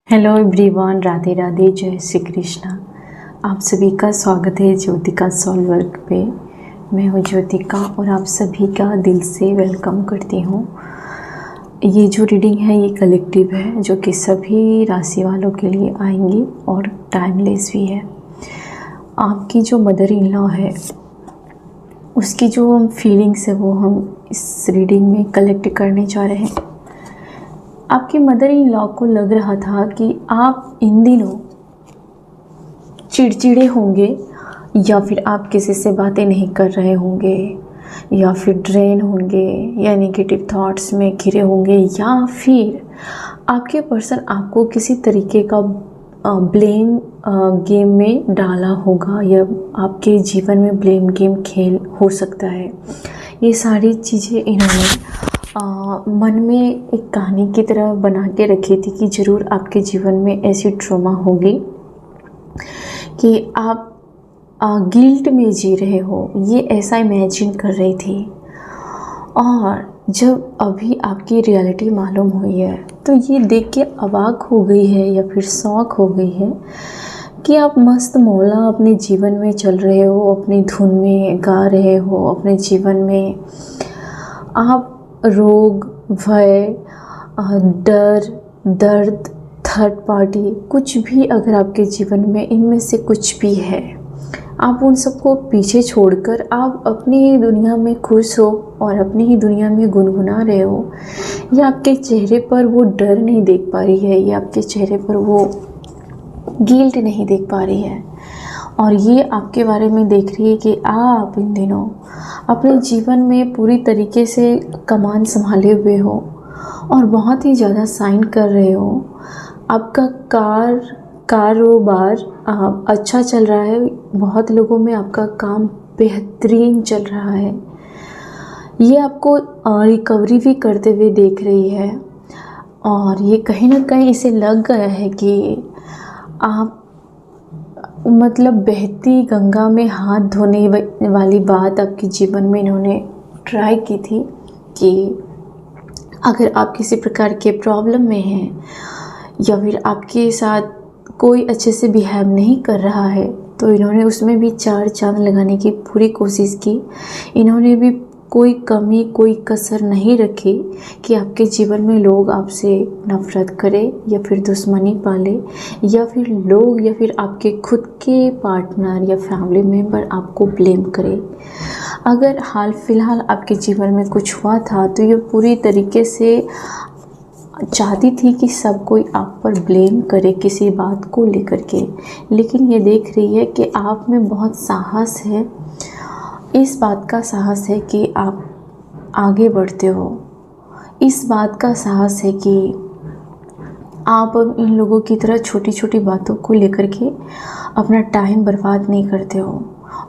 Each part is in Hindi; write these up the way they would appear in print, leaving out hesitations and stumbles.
हेलो एवरीवन, राधे राधे, जय श्री कृष्णा। आप सभी का स्वागत है ज्योतिका सोल वर्क पे। मैं हूँ ज्योतिका और आप सभी का दिल से वेलकम करती हूँ। ये जो रीडिंग है ये कलेक्टिव है, जो कि सभी राशि वालों के लिए आएंगी और टाइमलेस भी है। आपकी जो मदर इन लॉ है उसकी जो फीलिंग्स है वो हम इस रीडिंग में कलेक्ट करने जा रहे हैं। आपकी मदर इन लॉ को लग रहा था कि आप इन दिनों चिड़चिड़े होंगे, या फिर आप किसी से बातें नहीं कर रहे होंगे, या फिर ड्रेन होंगे, या नेगेटिव थॉट्स में घिरे होंगे, या फिर आपके पर्सन आपको किसी तरीके का ब्लेम गेम में डाला होगा, या आपके जीवन में ब्लेम गेम खेल हो सकता है। ये सारी चीज़ें इन्होंने मन में एक कहानी की तरह बना के रखी थी कि ज़रूर आपके जीवन में ऐसी ट्रॉमा होगी कि आप गिल्ट में जी रहे हो। ये ऐसा इमेजिन कर रही थी। और जब अभी आपकी रियलिटी मालूम हुई है तो ये देख के अवाक हो गई है या फिर शौक हो गई है कि आप मस्त मौला अपने जीवन में चल रहे हो, अपनी धुन में गा रहे हो। अपने जीवन में आप रोग, भय, डर, दर्द, थर्ड पार्टी, कुछ भी अगर आपके जीवन में इनमें से कुछ भी है, आप उन सबको पीछे छोड़कर आप अपनी ही दुनिया में खुश हो और अपनी ही दुनिया में गुनगुना रहे हो। या आपके चेहरे पर वो डर नहीं देख पा रही है, या आपके चेहरे पर वो गिल्ट नहीं देख पा रही है, और ये आपके बारे में देख रही है कि आप इन दिनों अपने जीवन में पूरी तरीके से कमान संभाले हुए हो और बहुत ही ज़्यादा साइन कर रहे हो। आपका कारोबार अच्छा चल रहा है। बहुत लोगों में आपका काम बेहतरीन चल रहा है। ये आपको रिकवरी भी करते हुए देख रही है, और ये कहीं ना कहीं इसे लग गया है कि आप मतलब बहती गंगा में हाथ धोने वाली बात आपके जीवन में इन्होंने ट्राई की थी कि अगर आप किसी प्रकार के प्रॉब्लम में हैं, या फिर आपके साथ कोई अच्छे से बिहेव नहीं कर रहा है, तो इन्होंने उसमें भी चार चांद लगाने की पूरी कोशिश की। इन्होंने भी कोई कमी, कोई कसर नहीं रखी कि आपके जीवन में लोग आपसे नफ़रत करें, या फिर दुश्मनी पाले, या फिर लोग, या फिर आपके खुद के पार्टनर या फैमिली मेम्बर आपको ब्लेम करें। अगर हाल फिलहाल आपके जीवन में कुछ हुआ था तो ये पूरी तरीके से चाहती थी कि सब कोई आप पर ब्लेम करे किसी बात को लेकर के, लेकिन ये देख रही है कि आप में बहुत साहस है। इस बात का साहस है कि आप आगे बढ़ते हो। इस बात का साहस है कि आप अब इन लोगों की तरह छोटी छोटी बातों को लेकर के अपना टाइम बर्बाद नहीं करते हो।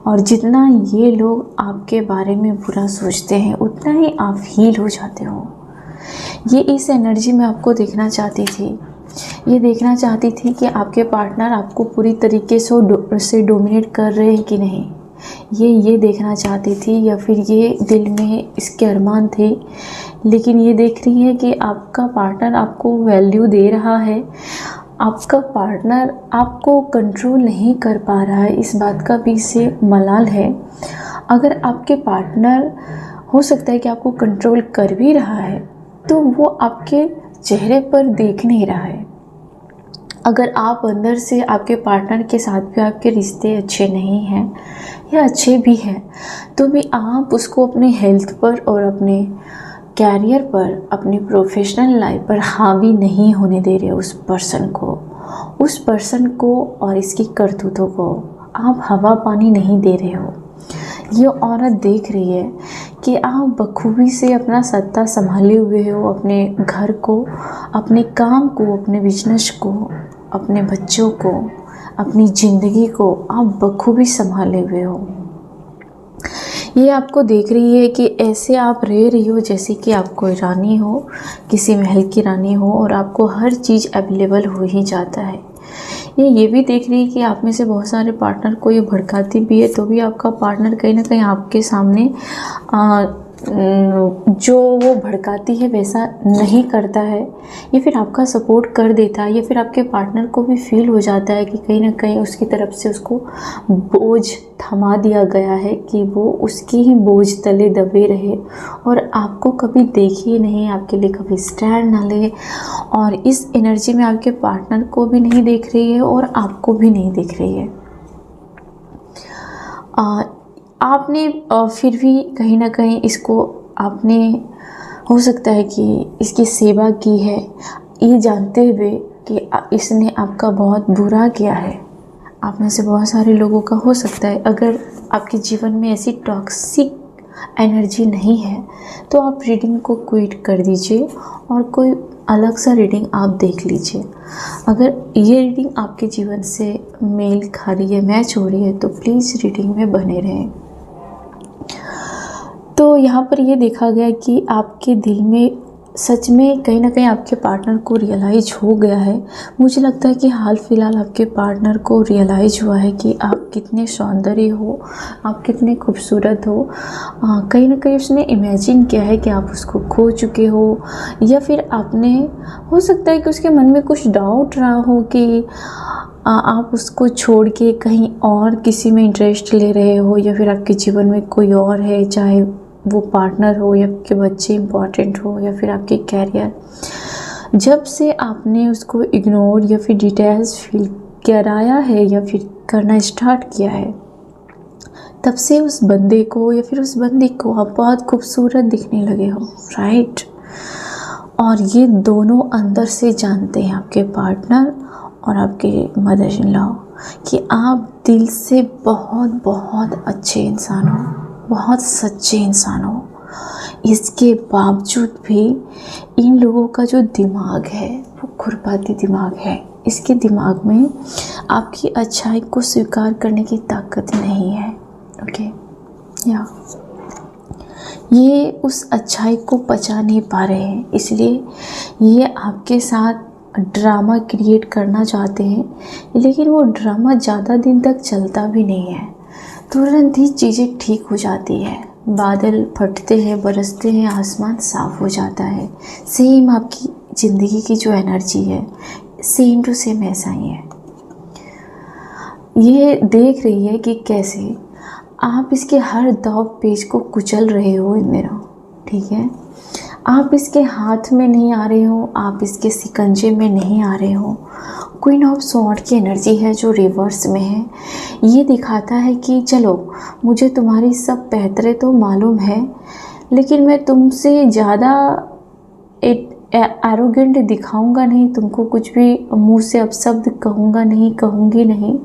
और जितना ये लोग आपके बारे में बुरा सोचते हैं उतना ही आप हील हो जाते हो। ये इस एनर्जी में आपको देखना चाहती थी। ये देखना चाहती थी कि आपके पार्टनर आपको पूरी तरीके से डोमिनेट कर रहे हैं कि नहीं। ये देखना चाहती थी, या फिर ये दिल में इसके अरमान थे। लेकिन ये देख रही है कि आपका पार्टनर आपको वैल्यू दे रहा है, आपका पार्टनर आपको कंट्रोल नहीं कर पा रहा है। इस बात का भी इसे मलाल है। अगर आपके पार्टनर हो सकता है कि आपको कंट्रोल कर भी रहा है, तो वो आपके चेहरे पर देख नहीं रहा है। अगर आप अंदर से आपके पार्टनर के साथ भी आपके रिश्ते अच्छे नहीं हैं, या अच्छे भी हैं, तो भी आप उसको अपने हेल्थ पर और अपने कैरियर पर, अपनी प्रोफेशनल लाइफ पर हावी नहीं होने दे रहे उस पर्सन को और इसकी करतूतों को आप हवा पानी नहीं दे रहे हो। ये औरत देख रही है कि आप बखूबी से अपना सत्ता संभाले हुए हो, अपने घर को, अपने काम को, अपने बिजनेस को, अपने बच्चों को, अपनी ज़िंदगी को आप बखूबी संभाले हुए हो। ये आपको देख रही है कि ऐसे आप रह रही हो जैसे कि आप कोई रानी हो, किसी महल की रानी हो, और आपको हर चीज़ अवेलेबल हो ही जाता है। ये भी देख रही है कि आप में से बहुत सारे पार्टनर को ये भड़काती भी है, तो भी आपका पार्टनर कहीं ना कहीं आपके सामने जो वो भड़काती है वैसा नहीं करता है, या फिर आपका सपोर्ट कर देता है, या फिर आपके पार्टनर को भी फील हो जाता है कि कहीं ना कहीं उसकी तरफ से उसको बोझ थमा दिया गया है कि वो उसकी ही बोझ तले दबे रहे और आपको कभी देखिए नहीं, आपके लिए कभी स्टैंड ना ले, और इस एनर्जी में आपके पार्टनर को भी नहीं देख रही है और आपको भी नहीं देख रही है। आपने फिर भी कहीं ना कहीं इसको आपने हो सकता है कि इसकी सेवा की है, ये जानते हुए कि इसने आपका बहुत बुरा किया है। आप में से बहुत सारे लोगों का हो सकता है, अगर आपके जीवन में ऐसी टॉक्सिक एनर्जी नहीं है तो आप रीडिंग को क्विट कर दीजिए और कोई अलग सा रीडिंग आप देख लीजिए। अगर ये रीडिंग आपके जीवन से मेल खा रही है, मैच हो रही है, तो प्लीज़ रीडिंग में बने रहें। तो यहाँ पर ये देखा गया कि आपके दिल में सच में कहीं ना कहीं आपके पार्टनर को रियलाइज़ हो गया है। मुझे लगता है कि हाल फिलहाल आपके पार्टनर को रियलाइज़ हुआ है कि आप कितने सौंदर्य हो, आप कितने खूबसूरत हो। कहीं ना कहीं उसने इमेजिन किया है कि आप उसको खो चुके हो, या फिर आपने हो सकता है कि उसके मन में कुछ डाउट रहा हो कि आप उसको छोड़ के कहीं और किसी में इंटरेस्ट ले रहे हो, या फिर आपके जीवन में कोई और है, चाहे वो पार्टनर हो या आपके बच्चे इम्पॉर्टेंट हो या फिर आपके कैरियर। जब से आपने उसको इग्नोर या फिर डिटेल्स फील कराया है या फिर करना स्टार्ट किया है, तब से उस बंदे को या फिर उस बंदी को आप बहुत खूबसूरत दिखने लगे हो, राइट। और ये दोनों अंदर से जानते हैं, आपके पार्टनर और आपके मदर इन लॉ, कि आप दिल से बहुत बहुत अच्छे इंसान हो, बहुत सच्चे इंसान हो। इसके बावजूद भी इन लोगों का जो दिमाग है वो खुरपाती दिमाग है। इसके दिमाग में आपकी अच्छाई को स्वीकार करने की ताकत नहीं है, ओके। या ये उस अच्छाई को पचा नहीं पा रहे हैं, इसलिए ये आपके साथ ड्रामा क्रिएट करना चाहते हैं, लेकिन वो ड्रामा ज़्यादा दिन तक चलता भी नहीं है। तुरंत ही चीज़ें ठीक हो जाती है, बादल फटते हैं, बरसते हैं, आसमान साफ हो जाता है। सेम आपकी ज़िंदगी की जो एनर्जी है सेम टू सेम ऐसा ही है। ये देख रही है कि कैसे आप इसके हर दाव पेच को कुचल रहे हो इन दिनों, ठीक है। आप इसके हाथ में नहीं आ रहे हो, आप इसके शिकंजे में नहीं आ रहे हो। क्वीन ऑफ स्वॉर्ड की एनर्जी है जो रिवर्स में है। ये दिखाता है कि चलो मुझे तुम्हारी सब बेहतरे तो मालूम है, लेकिन मैं तुमसे ज़्यादा एरोगेंट दिखाऊंगा नहीं, तुमको कुछ भी मुंह से अपशब्द कहूँगा नहीं, कहूँगी नहीं,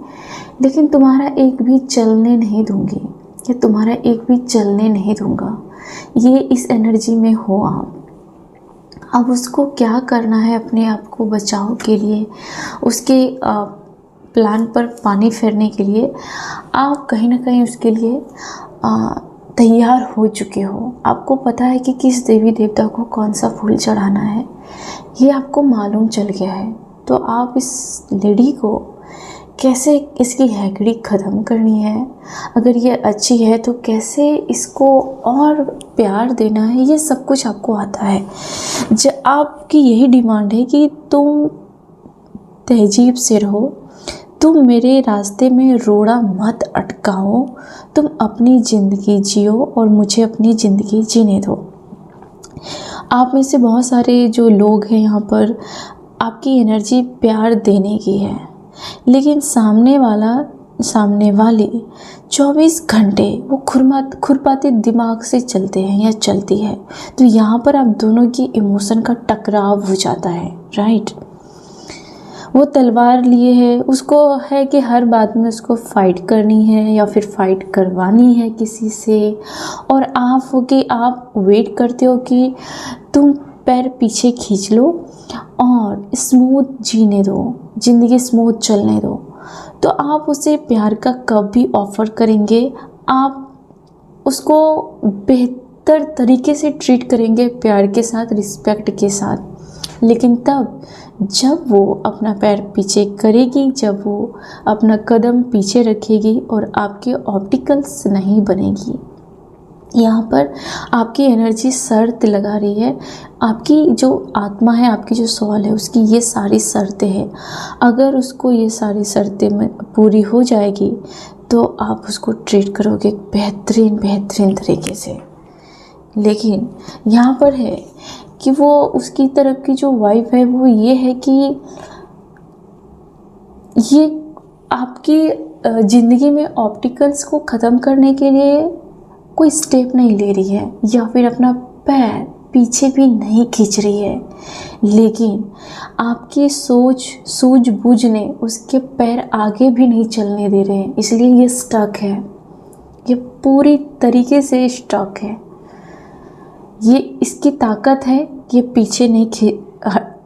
लेकिन तुम्हारा एक भी चलने नहीं दूँगी, या तुम्हारा एक भी चलने नहीं दूँगा। ये इस एनर्जी में हो आप। अब उसको क्या करना है अपने आप को बचाव के लिए, उसके प्लान पर पानी फेरने के लिए आप कहीं ना कहीं उसके लिए तैयार हो चुके हो। आपको पता है कि किस देवी देवता को कौन सा फूल चढ़ाना है, ये आपको मालूम चल गया है। तो आप इस लेडी को कैसे इसकी हैकड़ी ख़त्म करनी है, अगर ये अच्छी है तो कैसे इसको और प्यार देना है, ये सब कुछ आपको आता है। आपकी यही डिमांड है कि तुम तहजीब से रहो, तुम मेरे रास्ते में रोड़ा मत अटकाओ, तुम अपनी ज़िंदगी जियो और मुझे अपनी ज़िंदगी जीने दो। आप में से बहुत सारे जो लोग हैं यहाँ पर, आपकी एनर्जी प्यार देने की है, लेकिन सामने वाली 24 घंटे वो खुरपाते दिमाग से चलते हैं या चलती है। तो यहाँ पर आप दोनों की इमोशन का टकराव हो जाता है, राइट। वो तलवार लिए है, उसको है कि हर बात में उसको फाइट करनी है या फिर फाइट करवानी है किसी से, और आप हो कि आप वेट करते हो कि तुम पैर पीछे खींच लो और स्मूथ जीने दो, ज़िंदगी स्मूथ चलने दो। तो आप उसे प्यार का कब भी ऑफ़र करेंगे, आप उसको बेहतर तरीके से ट्रीट करेंगे, प्यार के साथ, रिस्पेक्ट के साथ। लेकिन तब जब वो अपना पैर पीछे करेगी, जब वो अपना कदम पीछे रखेगी और आपके ऑब्स्टिकल्स नहीं बनेगी, यहाँ पर आपकी एनर्जी शर्त लगा रही है। आपकी जो आत्मा है, आपकी जो सोल है, उसकी ये सारी शर्तें हैं। अगर उसको ये सारी शर्तें में पूरी हो जाएगी तो आप उसको ट्रीट करोगे बेहतरीन बेहतरीन तरीके से। लेकिन यहाँ पर है कि वो उसकी तरफ की जो वाइब है वो ये है कि ये आपकी ज़िंदगी में ऑब्स्टिकल्स को ख़त्म करने के लिए कोई स्टेप नहीं ले रही है, या फिर अपना पैर पीछे भी नहीं खींच रही है, लेकिन आपकी सोच सूझबूझ ने उसके पैर आगे भी नहीं चलने दे रहे हैं, इसलिए ये स्टक है। ये पूरी तरीके से स्टक है। ये इसकी ताकत है, ये पीछे नहीं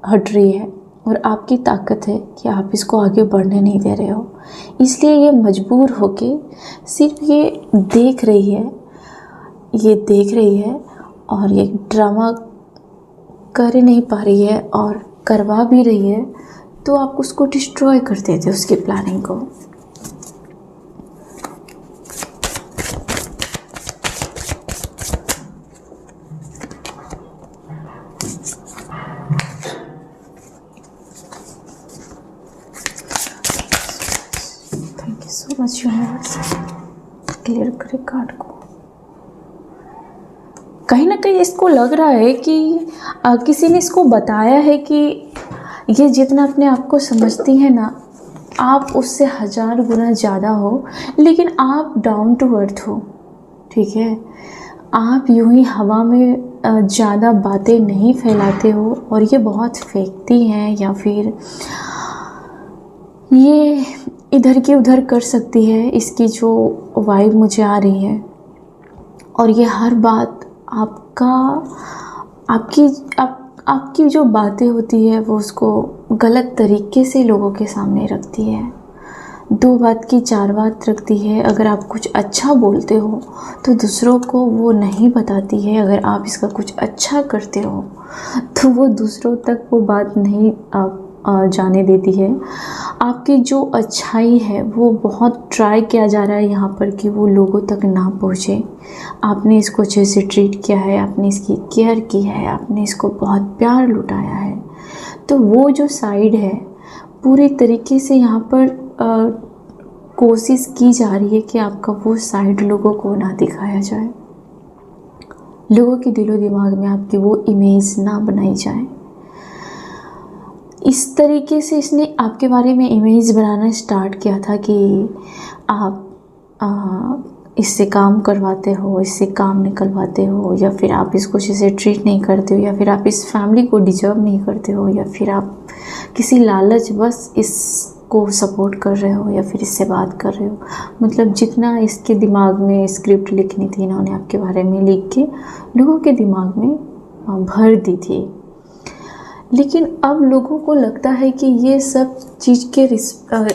हट रही है, और आपकी ताकत है कि आप इसको आगे बढ़ने नहीं दे रहे हो। इसलिए ये मजबूर होके सिर्फ ये देख रही है, ये देख रही है, और ये ड्रामा कर नहीं पा रही है, और करवा भी रही है तो आप उसको डिस्ट्रॉय कर देते उसकी प्लानिंग को। Thank you so much universe, clear करे कार्ड को। कहीं ना कहीं इसको लग रहा है कि किसी ने इसको बताया है कि ये जितना अपने आप को समझती है ना, आप उससे 1000 गुना ज़्यादा हो, लेकिन आप डाउन टू अर्थ हो। ठीक है, आप यूं ही हवा में ज़्यादा बातें नहीं फैलाते हो, और ये बहुत फेंकती हैं, या फिर ये इधर की उधर कर सकती है, इसकी जो वाइब मुझे आ रही है। और ये हर बात आपकी जो बातें होती है वो उसको गलत तरीके से लोगों के सामने रखती है। 2 बात की 4 बात रखती है। अगर आप कुछ अच्छा बोलते हो तो दूसरों को वो नहीं बताती है। अगर आप इसका कुछ अच्छा करते हो तो वो दूसरों तक वो बात नहीं जाने देती है। आपकी जो अच्छाई है वो बहुत ट्राई किया जा रहा है यहाँ पर कि वो लोगों तक ना पहुँचे। आपने इसको अच्छे से ट्रीट किया है, आपने इसकी केयर की है, आपने इसको बहुत प्यार लुटाया है, तो वो जो साइड है पूरी तरीके से यहाँ पर कोशिश की जा रही है कि आपका वो साइड लोगों को ना दिखाया जाए, लोगों के दिलो दिमाग में आपकी वो इमेज ना बनाई जाए। इस तरीके से इसने आपके बारे में इमेज बनाना स्टार्ट किया था कि आप इससे काम करवाते हो, इससे काम निकलवाते हो, या फिर आप इसको अच्छे से ट्रीट नहीं करते हो, या फिर आप इस फैमिली को डिजर्व नहीं करते हो, या फिर आप किसी लालच बस इसको सपोर्ट कर रहे हो, या फिर इससे बात कर रहे हो। मतलब जितना इसके दिमाग में स्क्रिप्ट लिखनी थी इन्होंने आपके बारे में लिख के लोगों के दिमाग में भर दी थी। लेकिन अब लोगों को लगता है कि ये सब चीज़ के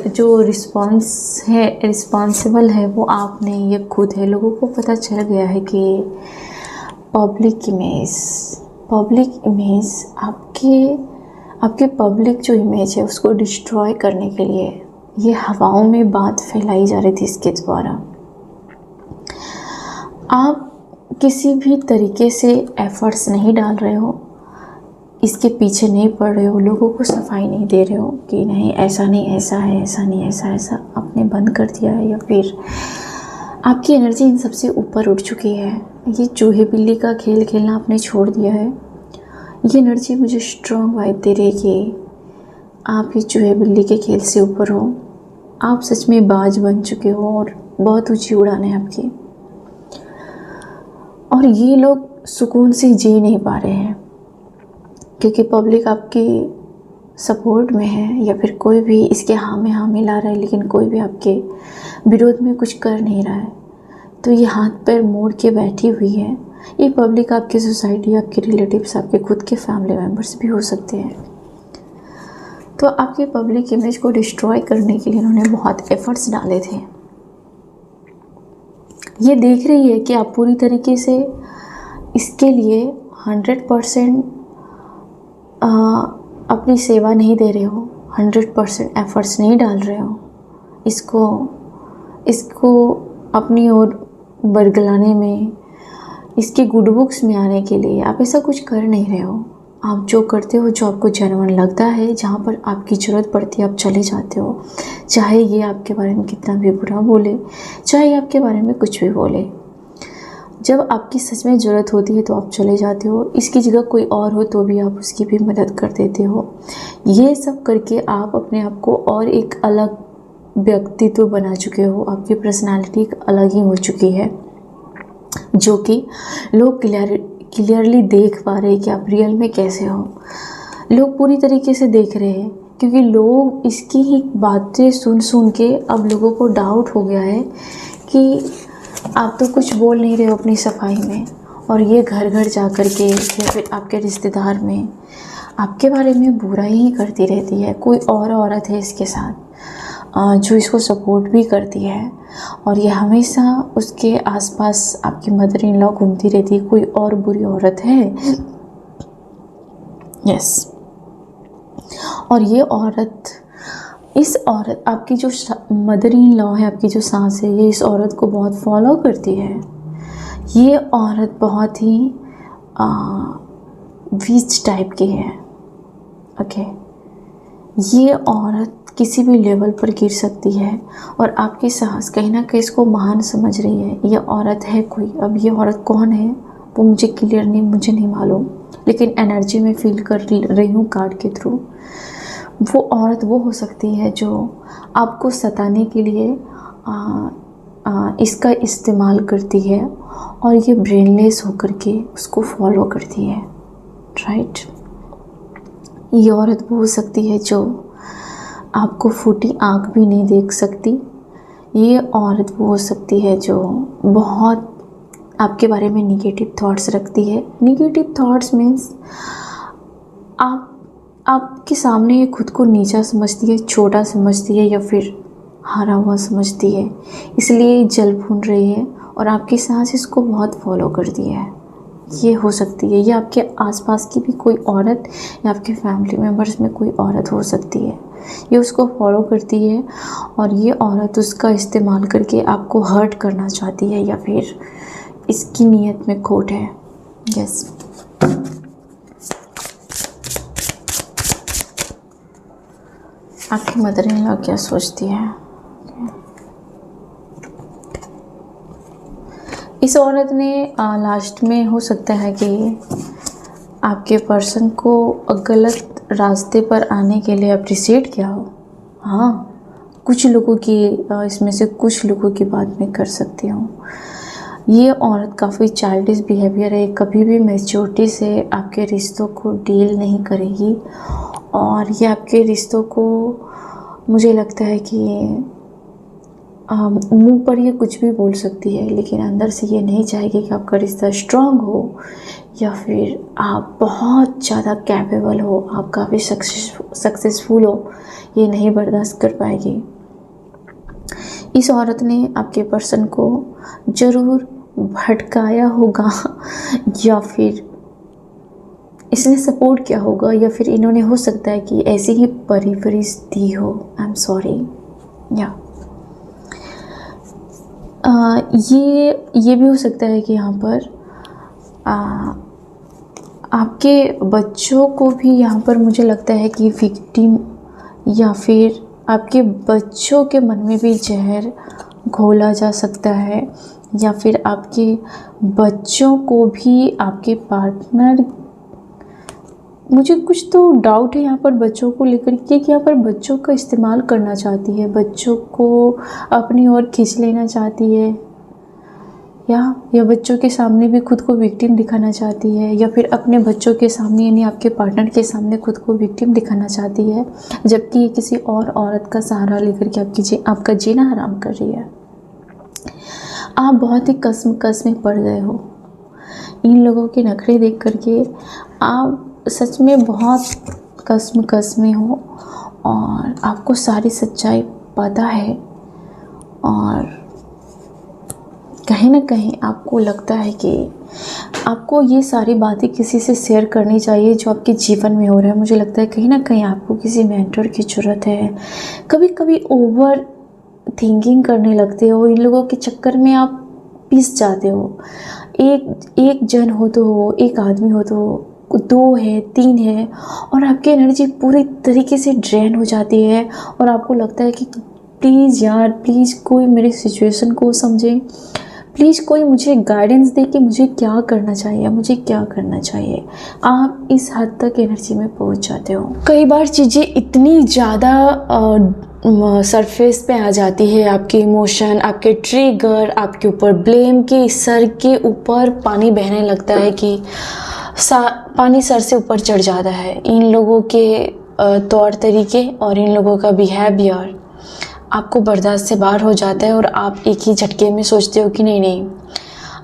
जो रिस्पॉन्सिबल है वो आप नहीं, ये खुद है। लोगों को पता चल गया है कि पब्लिक इमेज आपके पब्लिक जो इमेज है उसको डिस्ट्रॉय करने के लिए ये हवाओं में बात फैलाई जा रही थी इसके द्वारा। आप किसी भी तरीके से एफर्ट्स नहीं डाल रहे हो, इसके पीछे नहीं पड़ रहे हो, लोगों को सफाई नहीं दे रहे हो कि नहीं ऐसा नहीं ऐसा है, ऐसा नहीं ऐसा आपने बंद कर दिया है, या फिर आपकी एनर्जी इन सबसे ऊपर उठ चुकी है। ये चूहे बिल्ली का खेल खेलना आपने छोड़ दिया है। ये एनर्जी मुझे स्ट्रॉन्ग वाइब दे रही है कि आप ये चूहे बिल्ली के खेल से ऊपर हो। आप सच में बाज बन चुके हो और बहुत ऊंची उड़ान है आपकी, और ये लोग सुकून से जी नहीं पा रहे हैं क्योंकि पब्लिक आपकी सपोर्ट में है, या फिर कोई भी इसके हाँ में हाँ मिला रहा है लेकिन कोई भी आपके विरोध में कुछ कर नहीं रहा है। तो ये हाथ पैर मोड़ के बैठी हुई है। ये पब्लिक आपकी सोसाइटी, आपके रिलेटिव्स, आपके खुद के फैमिली मेम्बर्स भी हो सकते हैं। तो आपकी पब्लिक इमेज को डिस्ट्रॉय करने के लिए इन्होंने बहुत एफर्ट्स डाले थे। ये देख रही है कि आप पूरी तरीके से इसके लिए 100% अपनी सेवा नहीं दे रहे हो, 100% एफर्ट्स नहीं डाल रहे हो, इसको अपनी ओर बरगलाने में, इसके गुड बुक्स में आने के लिए आप ऐसा कुछ कर नहीं रहे हो। आप जो करते हो, जो आपको जेन्युइन लगता है, जहाँ पर आपकी ज़रूरत पड़ती है आप चले जाते हो, चाहे ये आपके बारे में कितना भी बुरा बोले, चाहे ये आपके बारे में कुछ भी बोले। जब आपकी सच में ज़रूरत होती है तो आप चले जाते हो। इसकी जगह कोई और हो तो भी आप उसकी भी मदद कर देते हो। ये सब करके आप अपने आप को और एक अलग व्यक्तित्व बना चुके हो। आपकी पर्सनालिटी एक अलग ही हो चुकी है, जो कि लोग क्लियरली देख पा रहे हैं कि आप रियल में कैसे हो। लोग पूरी तरीके से देख रहे हैं, क्योंकि लोग इसकी ही बातें सुन सुन के अब लोगों को डाउट हो गया है कि आप तो कुछ बोल नहीं रहे हो अपनी सफाई में, और ये घर घर जा कर के या फिर आपके रिश्तेदार में आपके बारे में बुरा ही करती रहती है। कोई और औरत है इसके साथ जो इसको सपोर्ट भी करती है, और ये हमेशा उसके आसपास आपकी मदर इन लॉ घूमती रहती है। कोई और बुरी औरत है, यस। और ये औरत, इस औरत, आपकी जो मदर इन लॉ है, आपकी जो सास है, ये इस औरत को बहुत फॉलो करती है। ये औरत बहुत ही वीच टाइप की है, ओके। ये औरत किसी भी लेवल पर गिर सकती है, और आपकी सास कहीं ना कहीं इसको महान समझ रही है। ये औरत है कोई, अब ये औरत कौन है वो मुझे नहीं मालूम, लेकिन एनर्जी में फील कर रही हूँ कार्ड के थ्रू। वो औरत वो हो सकती है जो आपको सताने के लिए इसका इस्तेमाल करती है, और ये ब्रेनलेस होकर के उसको फॉलो करती है, राइट। ये औरत वो हो सकती है जो आपको फूटी आँख भी नहीं देख सकती। ये औरत वो हो सकती है जो बहुत आपके बारे में निगेटिव थॉट्स रखती है। निगेटिव थॉट्स मीन्स आपके सामने ये खुद को नीचा समझती है, छोटा समझती है, या फिर हारा हुआ समझती है, इसलिए जल भून रही है, और आपकी सांस इसको बहुत फॉलो करती है। ये हो सकती है, ये आपके आसपास की भी कोई औरत या आपके फैमिली मेम्बर्स में कोई औरत हो सकती है। ये उसको फॉलो करती है, और ये औरत उसका इस्तेमाल करके आपको हर्ट करना चाहती है, या फिर इसकी नीयत में खोट है, यस। आपकी मदर इन लॉ क्या सोचती है? इस औरत ने लास्ट में हो सकता है कि आपके पर्सन को गलत रास्ते पर आने के लिए अप्रिशिएट किया हो। हाँ, कुछ लोगों की इसमें से कुछ लोगों की बात मैं कर सकती हूँ। ये औरत काफ़ी चाइल्डिश बिहेवियर है, कभी भी मैच्योरिटी से आपके रिश्तों को डील नहीं करेगी, और ये आपके रिश्तों को, मुझे लगता है कि मुंह पर ये कुछ भी बोल सकती है, लेकिन अंदर से ये नहीं चाहेगी कि आपका रिश्ता स्ट्रांग हो, या फिर आप बहुत ज़्यादा कैपेबल हो, आप काफ़ी सक्सेसफुल हो। ये नहीं बर्दाश्त कर पाएगी। इस औरत ने आपके पर्सन को ज़रूर भटकाया होगा, या फिर इसने सपोर्ट किया होगा, या फिर इन्होंने हो सकता है कि ऐसी ही परवरिश दी हो। I am sorry. या ये भी हो सकता है कि यहाँ पर आपके बच्चों को भी यहाँ पर मुझे लगता है कि विक्टिम, या फिर आपके बच्चों के मन में भी जहर घोला जा सकता है, या फिर आपके बच्चों को भी आपके पार्टनर, मुझे कुछ तो डाउट है यहाँ पर बच्चों को लेकर के, कि यहाँ पर बच्चों का इस्तेमाल करना चाहती है, बच्चों को अपनी ओर खींच लेना चाहती है, या बच्चों के सामने भी खुद को विक्टिम दिखाना चाहती है, या फिर अपने बच्चों के सामने यानी आपके पार्टनर के सामने खुद को विक्टिम दिखाना चाहती है, जबकि ये किसी और औरत का सहारा लेकर के आपका जीना हराम कर रही है। आप बहुत ही कसम में पड़ गए हो इन लोगों के नखरे देख करके। आप सच में बहुत कसम में हो, और आपको सारी सच्चाई पता है, और कहीं ना कहीं आपको लगता है कि आपको ये सारी बातें किसी से शेयर करनी चाहिए जो आपके जीवन में हो रहा है। मुझे लगता है कहीं ना कहीं आपको किसी मेंटर की ज़रूरत है। कभी कभी ओवर थिंकिंग करने लगते हो, इन लोगों के चक्कर में आप पिस जाते हो। एक जन हो तो हो, एक आदमी हो तो हो, 2 है, 3 है, और आपकी एनर्जी पूरी तरीके से ड्रेन हो जाती है और आपको लगता है कि प्लीज़ यार, प्लीज़ कोई मेरी सिचुएशन को समझे, प्लीज़ कोई मुझे गाइडेंस दे कि मुझे क्या करना चाहिए, मुझे क्या करना चाहिए। आप इस हद तक एनर्जी में पहुंच जाते हो। कई बार चीज़ें इतनी ज़्यादा सरफेस पे आ जाती है, आपके इमोशन, आपके ट्रिगर, आपके ऊपर ब्लेम, कि सर के ऊपर पानी बहने लगता है, कि पानी सर से ऊपर चढ़ जाता है। इन लोगों के तौर तरीके और इन लोगों का बिहेवियर आपको बर्दाश्त से बाहर हो जाता है और आप एक ही झटके में सोचते हो कि नहीं,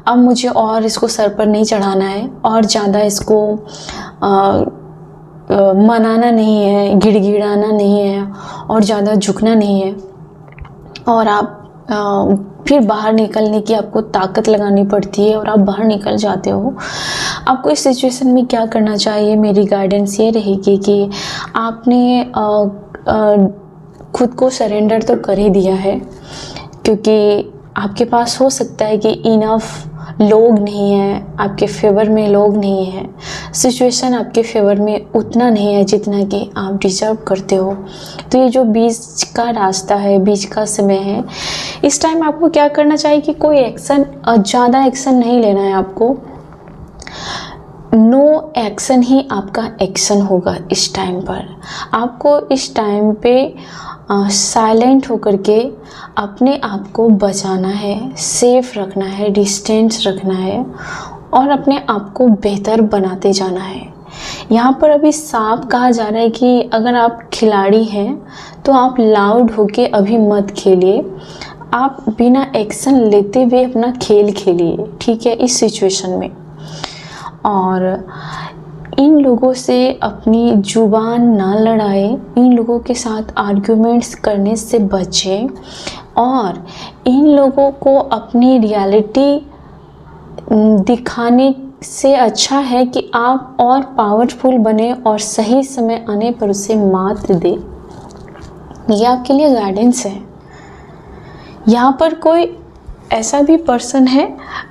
अब मुझे और इसको सर पर नहीं चढ़ाना है, और ज़्यादा इसको मनाना नहीं है, गिड़गिड़ाना नहीं है, और ज़्यादा झुकना नहीं है। और आप फिर बाहर निकलने की आपको ताकत लगानी पड़ती है और आप बाहर निकल जाते हो। आपको इस सिचुएशन में क्या करना चाहिए, मेरी गाइडेंस ये रहेगी कि आपने खुद को सरेंडर तो कर ही दिया है, क्योंकि आपके पास हो सकता है कि इनफ लोग नहीं हैं, आपके फेवर में लोग नहीं हैं, सिचुएशन आपके फेवर में उतना नहीं है जितना कि आप डिजर्व करते हो। तो ये जो बीच का रास्ता है, बीच का समय है, इस टाइम आपको क्या करना चाहिए कि कोई एक्शन, ज़्यादा एक्शन नहीं लेना है आपको। नो एक्शन ही आपका एक्शन होगा इस टाइम पर। आपको इस टाइम पे साइलेंट होकर के अपने आप को बचाना है, सेफ रखना है, डिस्टेंस रखना है और अपने आप को बेहतर बनाते जाना है। यहाँ पर अभी साफ कहा जा रहा है कि अगर आप खिलाड़ी हैं तो आप लाउड होके अभी मत खेलिए, आप बिना एक्शन लेते हुए अपना खेल खेलिए, ठीक है, इस सिचुएशन में। और इन लोगों से अपनी जुबान ना लड़ाए, इन लोगों के साथ आर्ग्यूमेंट्स करने से बचें और इन लोगों को अपनी रियलिटी दिखाने से अच्छा है कि आप और पावरफुल बने और सही समय आने पर उसे मात दे। ये आपके लिए गाइडेंस है। यहाँ पर कोई ऐसा भी पर्सन है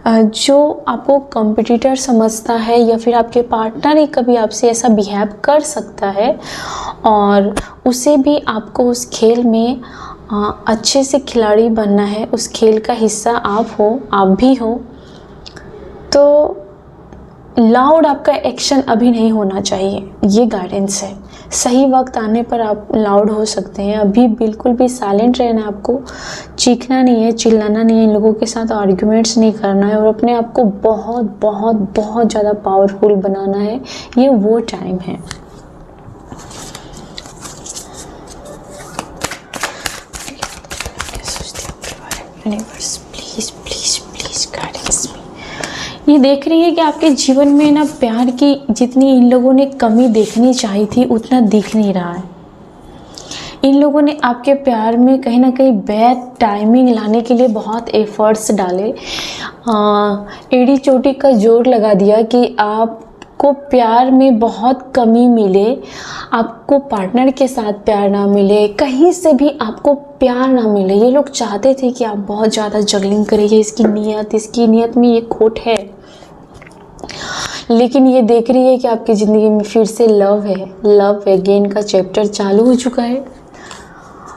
जो आपको कॉम्पिटिटर समझता है या फिर आपके पार्टनर ही कभी आपसे ऐसा बिहेव कर सकता है और उसे भी आपको उस खेल में अच्छे से खिलाड़ी बनना है, उस खेल का हिस्सा आप भी हो। तो लाउड आपका एक्शन अभी नहीं होना चाहिए, ये गाइडेंस है। सही वक्त आने पर आप लाउड हो सकते हैं, अभी बिल्कुल भी साइलेंट रहना है आपको, चीखना नहीं है, चिल्लाना नहीं है, इन लोगों के साथ आर्ग्यूमेंट्स नहीं करना है और अपने आप को बहुत बहुत बहुत ज़्यादा पावरफुल बनाना है। ये वो टाइम है। Universe please please please guidance me. ये देख रही है कि आपके जीवन में ना प्यार की जितनी इन लोगों ने कमी देखनी चाहिए थी उतना दिख नहीं रहा है। इन लोगों ने आपके प्यार में कहीं ना कहीं बैड टाइमिंग लाने के लिए बहुत एफर्ट्स डाले, एड़ी चोटी का जोर लगा दिया कि आपको प्यार में बहुत कमी मिले, आपको पार्टनर के साथ प्यार ना मिले, कहीं से भी आपको प्यार ना मिले। ये लोग चाहते थे कि आप बहुत ज़्यादा जगलिंग करिए, इसकी नीयत में ये खोट है। लेकिन ये देख रही है कि आपकी ज़िंदगी में फिर से लव अगेन का चैप्टर चालू हो चुका है।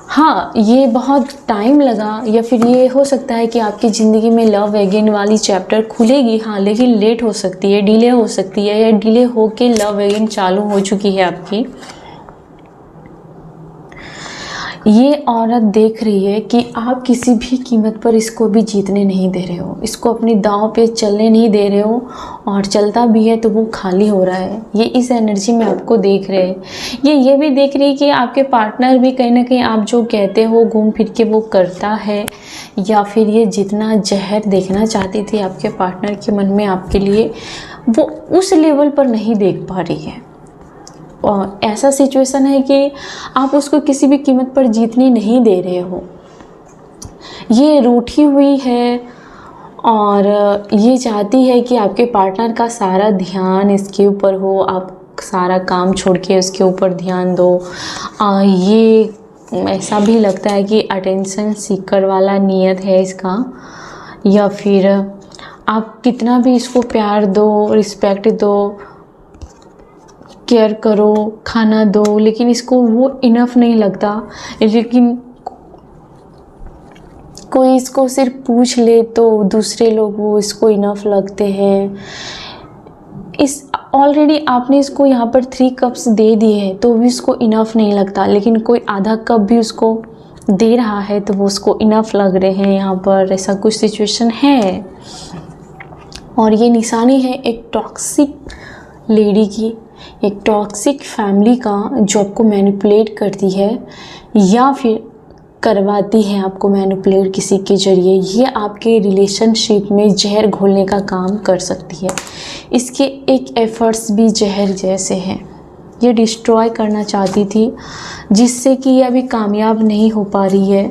हाँ, ये बहुत टाइम लगा या फिर ये हो सकता है कि आपकी ज़िंदगी में लव अगेन वाली चैप्टर खुलेगी, हाँ, लेकिन लेट हो सकती है, डिले हो सकती है, या डिले होके लव अगेन चालू हो चुकी है आपकी। ये औरत देख रही है कि आप किसी भी कीमत पर इसको भी जीतने नहीं दे रहे हो, इसको अपनी दांव पे चलने नहीं दे रहे हो, और चलता भी है तो वो खाली हो रहा है। ये इस एनर्जी में आपको देख रहे हैं। ये भी देख रही है कि आपके पार्टनर भी कहीं ना कहीं आप जो कहते हो घूम फिर के वो करता है, या फिर ये जितना जहर देखना चाहती थी आपके पार्टनर के मन में आपके लिए, वो उस लेवल पर नहीं देख पा रही है। और ऐसा सिचुएशन है कि आप उसको किसी भी कीमत पर जीतने नहीं दे रहे हो। ये रूठी हुई है और ये चाहती है कि आपके पार्टनर का सारा ध्यान इसके ऊपर हो, आप सारा काम छोड़ के उसके ऊपर ध्यान दो। ये ऐसा भी लगता है कि अटेंशन सीकर वाला नीयत है इसका, या फिर आप कितना भी इसको प्यार दो, रिस्पेक्ट दो, केयर करो, खाना दो, लेकिन इसको वो इनफ नहीं लगता। लेकिन कोई इसको सिर्फ पूछ ले तो दूसरे लोग वो इसको इनफ लगते हैं। इस ऑलरेडी आपने इसको यहाँ पर 3 कप्स दे दिए हैं तो भी इसको इनफ नहीं लगता, लेकिन कोई आधा कप भी उसको दे रहा है तो वो उसको इनफ लग रहे हैं। यहाँ पर ऐसा कुछ सिचुएशन है और ये निशानी है एक टॉक्सिक लेडी की, एक टॉक्सिक फैमिली का, जो आपको मैनिपुलेट करती है या फिर करवाती है आपको मैनिपुलेट किसी के ज़रिए। ये आपके रिलेशनशिप में जहर घोलने का काम कर सकती है। इसके एक एफ़र्ट्स भी जहर जैसे हैं। ये डिस्ट्रॉय करना चाहती थी, जिससे कि ये अभी कामयाब नहीं हो पा रही है।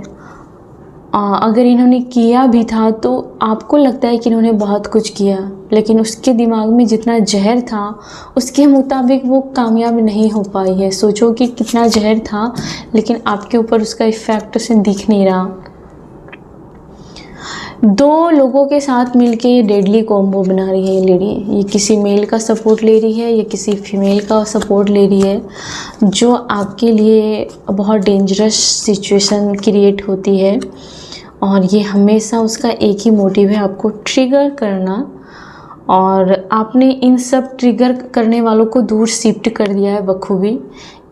अगर इन्होंने किया भी था तो आपको लगता है कि इन्होंने बहुत कुछ किया, लेकिन उसके दिमाग में जितना जहर था उसके मुताबिक वो कामयाब नहीं हो पाई है। सोचो कि कितना जहर था, लेकिन आपके ऊपर उसका इफ़ेक्ट उसे दिख नहीं रहा। 2 लोगों के साथ मिलके ये डेडली कॉम्बो बना रही है ये लेडी। ये किसी मेल का सपोर्ट ले रही है या किसी फीमेल का सपोर्ट ले रही है, जो आपके लिए बहुत डेंजरस सिचुएशन क्रिएट होती है। और ये हमेशा उसका एक ही मोटिव है, आपको ट्रिगर करना। और आपने इन सब ट्रिगर करने वालों को दूर शिफ्ट कर दिया है बखूबी।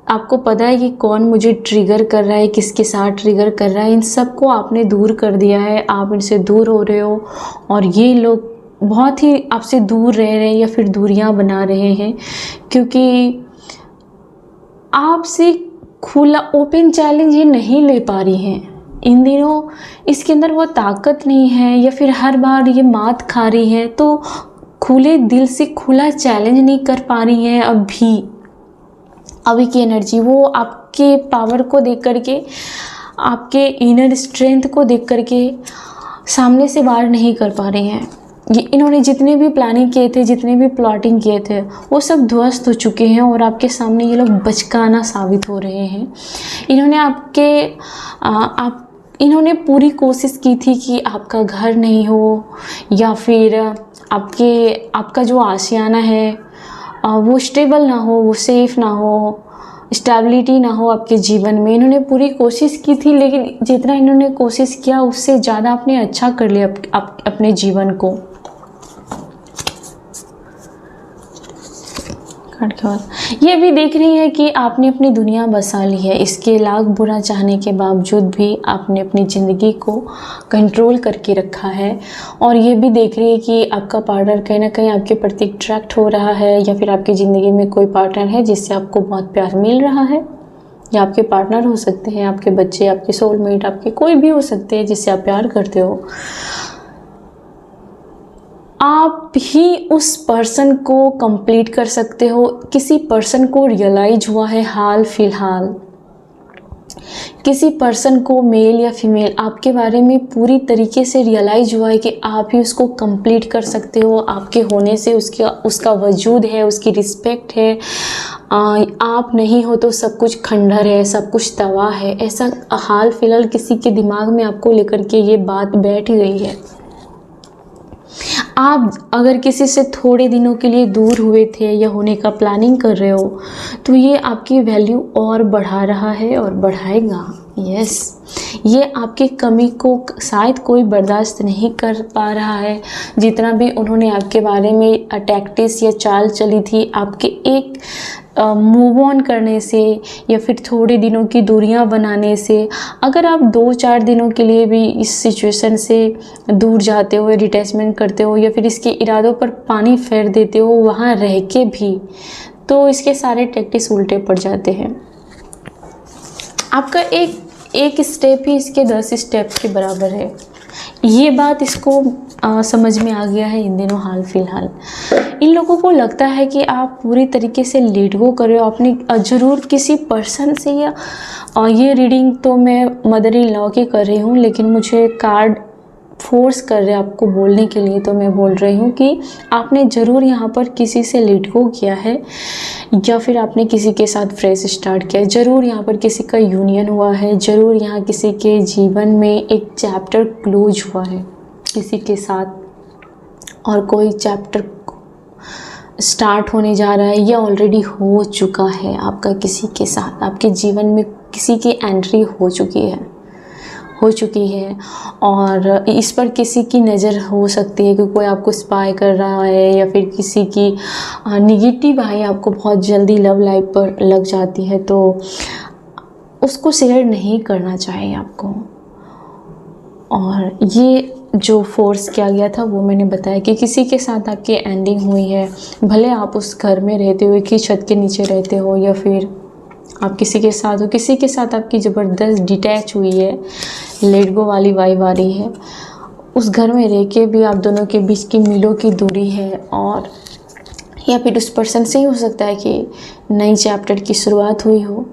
आपको पता है कि कौन मुझे ट्रिगर कर रहा है, किसके साथ ट्रिगर कर रहा है। इन सब को आपने दूर कर दिया है, आप इनसे दूर हो रहे हो और ये लोग बहुत ही आपसे दूर रह रहे हैं या फिर दूरियां बना रहे हैं, क्योंकि आपसे खुला ओपन चैलेंज ये नहीं ले पा रही हैं। इन दिनों इसके अंदर वो ताकत नहीं है, या फिर हर बार ये मात खा रही है तो खुले दिल से खुला चैलेंज नहीं कर पा रही हैं। अभी की एनर्जी वो आपके पावर को देख करके, आपके इनर स्ट्रेंथ को देख करके सामने से बाहर नहीं कर पा रही हैं। ये इन्होंने जितने भी प्लानिंग किए थे, जितने भी प्लॉटिंग किए थे, वो सब ध्वस्त हो चुके हैं और आपके सामने ये लोग बचकाना साबित हो रहे हैं। इन्होंने पूरी कोशिश की थी कि आपका घर नहीं हो, या फिर आपका जो आशियाना है वो स्टेबल ना हो, वो सेफ़ ना हो, स्टेबिलिटी ना हो आपके जीवन में। इन्होंने पूरी कोशिश की थी, लेकिन जितना इन्होंने कोशिश किया उससे ज़्यादा आपने अच्छा कर लिया अपने जीवन को। ये भी देख रही है कि आपने अपनी दुनिया बसा ली है। इसके लाख बुरा चाहने के बावजूद भी आपने अपनी ज़िंदगी को कंट्रोल करके रखा है। और ये भी देख रही है कि आपका पार्टनर कहीं ना कहीं आपके प्रति अट्रैक्ट हो रहा है, या फिर आपकी ज़िंदगी में कोई पार्टनर है जिससे आपको बहुत प्यार मिल रहा है, या आपके पार्टनर हो सकते हैं, आपके बच्चे, आपके सोलमेट, आपके कोई भी हो सकते हैं जिससे आप प्यार करते हो। आप ही उस पर्सन को कंप्लीट कर सकते हो। किसी पर्सन को रियलाइज हुआ है हाल फिलहाल, किसी पर्सन को मेल या फीमेल आपके बारे में पूरी तरीके से रियलाइज हुआ है कि आप ही उसको कंप्लीट कर सकते हो। आपके होने से उसका वजूद है, उसकी रिस्पेक्ट है। आप नहीं हो तो सब कुछ खंडर है, सब कुछ तबाह है। ऐसा हाल फिलहाल किसी के दिमाग में आपको लेकर के ये बात बैठ गई है। आप अगर किसी से थोड़े दिनों के लिए दूर हुए थे या होने का प्लानिंग कर रहे हो, तो ये आपकी वैल्यू और बढ़ा रहा है और बढ़ाएगा। यस, ये आपकी कमी को शायद कोई बर्दाश्त नहीं कर पा रहा है। जितना भी उन्होंने आपके बारे में टैक्टिस या चाल चली थी, आपके एक मूव ऑन करने से या फिर थोड़े दिनों की दूरियां बनाने से, अगर आप 2-4 दिनों के लिए भी इस सिचुएशन से दूर जाते हो या डिटैचमेंट करते हो या फिर इसके इरादों पर पानी फेर देते हो वहाँ रह के भी, तो इसके सारे टैक्टिस उल्टे पड़ जाते हैं। आपका एक स्टेप ही इसके 10 स्टेप के बराबर है। ये बात इसको समझ में आ गया है इन दिनों हाल फिलहाल। इन लोगों को लगता है कि आप पूरी तरीके से लेट गो कर रहे हो अपनी ज़रूर किसी पर्सन से। या ये रीडिंग तो मैं मदर इन लॉ की कर रही हूँ, लेकिन मुझे कार्ड फोर्स कर रहे हैं आपको बोलने के लिए, तो मैं बोल रही हूँ कि आपने ज़रूर यहाँ पर किसी से लेट गो किया है, या फिर आपने किसी के साथ फ्रेश स्टार्ट किया है। ज़रूर यहाँ पर किसी का यूनियन हुआ है, ज़रूर यहाँ किसी के जीवन में एक चैप्टर क्लोज हुआ है किसी के साथ। और कोई चैप्टर स्टार्ट होने जा रहा है या ऑलरेडी हो चुका है आपका किसी के साथ, आपके जीवन में किसी की एंट्री हो चुकी है और इस पर किसी की नज़र हो सकती है कि कोई आपको स्पाई कर रहा है या फिर किसी की निगेटिव आई आपको बहुत जल्दी लव लाइफ पर लग जाती है, तो उसको शेयर नहीं करना चाहिए आपको। और ये जो फोर्स किया गया था वो मैंने बताया कि किसी के साथ आपकी एंडिंग हुई है, भले आप उस घर में रहते हो, एक ही छत के नीचे रहते हो या फिर आप किसी के साथ हो, किसी के साथ आपकी ज़बरदस्त डिटैच हुई है, लेट गो वाली वाइब आ रही है। उस घर में रह के भी आप दोनों के बीच की मीलों की दूरी है, और या फिर उस पर्सन से ही हो सकता है कि नई चैप्टर की शुरुआत हुई हो।